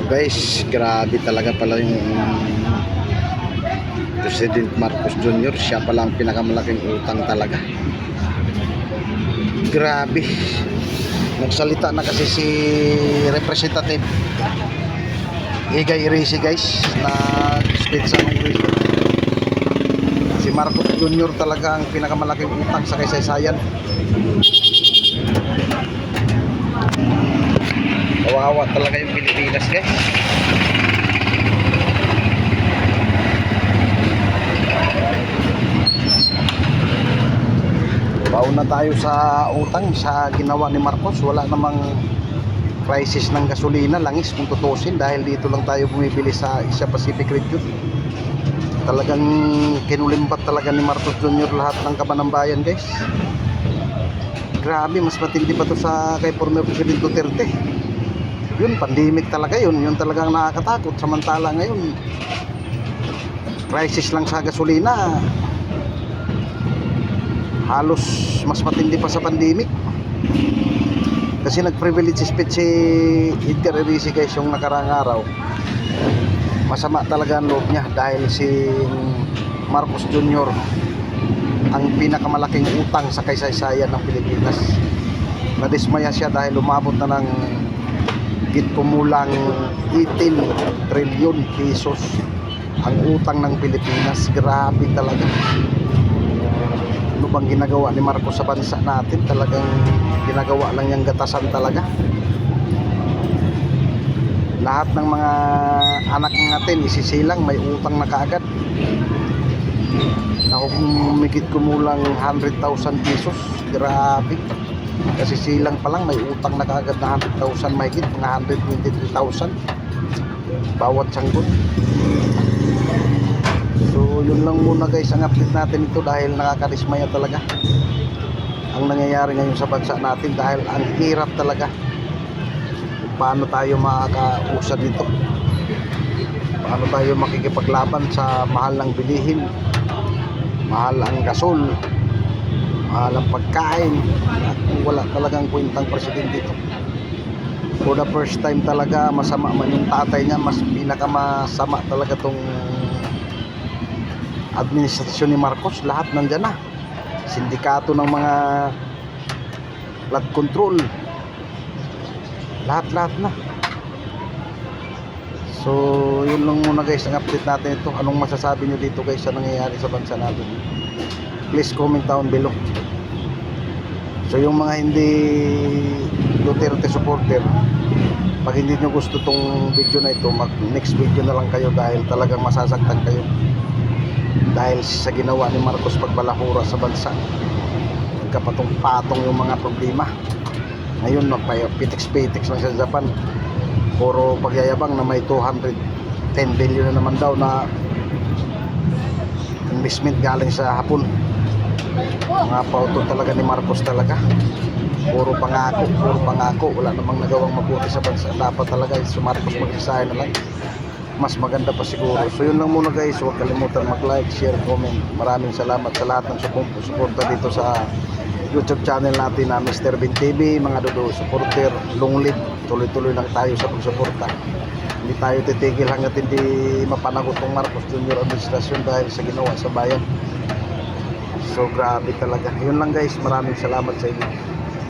Guys, grabe talaga pala yung President Marcos Jr. Siya pala ang pinakamalaking utang talaga. Grabe. Nagsalita na kasi si Representative Igay Irisi, guys, na speech sa Congreso. Si Marcos Jr. talaga ang pinakamalaking utang sa kasaysayan. Kawawa talaga yung Pilipinas, guys. Baon na tayo sa utang sa ginawa ni Marcos. Wala namang crisis ng gasolina, langis kung tutusin, dahil dito lang tayo bumibili sa Asia Pacific region. Talagang kinulimbat talaga ni Marcos Jr. lahat ng kaban ng bayan, guys. Grabe, mas matindi pa to sa kay former President Duterte. Yun, pandemic talaga yun. Yun talagang nakakatakot. Samantala ngayon, crisis lang sa gasolina. Halos mas matindi pa sa pandemic. Kasi nag-privilege speech si Edgar Irisi, guys, yung nakarang araw. Masama talaga ang loob niya dahil si Marcos Jr. ang pinakamalaking utang sa kasaysayan ng Pilipinas. Nadismaya siya dahil umabot na ng kumulang 18 trilyon pesos ang utang ng Pilipinas. Grabe talaga. Ano bang ginagawa ni Marcos sa bansa natin? Talagang ginagawa lang niyang gatasan talaga. Lahat ng mga anak natin isisilang may utang na kaagad. Ako kumikit kumulang 100,000 pesos. Grabe. Kasi silang pa lang may utang na kaagad na 100,000 mahigit, mga 123,000 bawat sanggol. So yun lang muna, guys, ang update natin ito dahil nakakadismaya talaga ang nangyayari ngayon sa bansa natin, dahil ang hirap talaga kung paano tayo makakausad dito, paano tayo makikipaglaban sa mahal ng bilihin, mahal ang gasol, mahal ang pagkain, at wala talagang kwentang presidente dito. For the first time talaga, masama man yung tatay niya, mas pinakamasama talaga tong administrasyon ni Marcos. Lahat nandyan na, sindikato ng mga flood control, lahat na. So yun lang muna, guys, ang update natin ito. Anong masasabi nyo dito, guys, sa nangyayari sa bansa natin? Please comment down below. So yung mga hindi Duterte supporter, pag hindi nyo gusto tong video na ito, mag next video na lang kayo, dahil talagang masasaktan kayo dahil sa ginawa ni Marcos pagbalahura sa bansa. Nagkapatong-patong yung mga problema. Ngayon pitiks-pitiks lang sa Japan, puro pagyayabang na may 210 billion na naman daw na investment galing sa Hapon. Mga pauto talaga ni Marcos talaga. Puro pangako, wala namang nagawang mabuti sa bansa. Dapat talaga si Marcos mag-resign na lang, mas maganda pa siguro. So yun lang muna, guys. Huwag kalimutan mag-like, share, comment. Maraming salamat sa lahat ng suporta dito sa YouTube channel natin na Mr. Bin TV. Mga dodo supporter, long live, tuloy-tuloy lang tayo sa pagsuporta. Hindi tayo titigil hanggat hindi mapanagot ng Marcos Jr. administrasyon dahil sa ginawa sa bayan. So grabe talaga. Yun lang, guys. Maraming salamat sa inyo.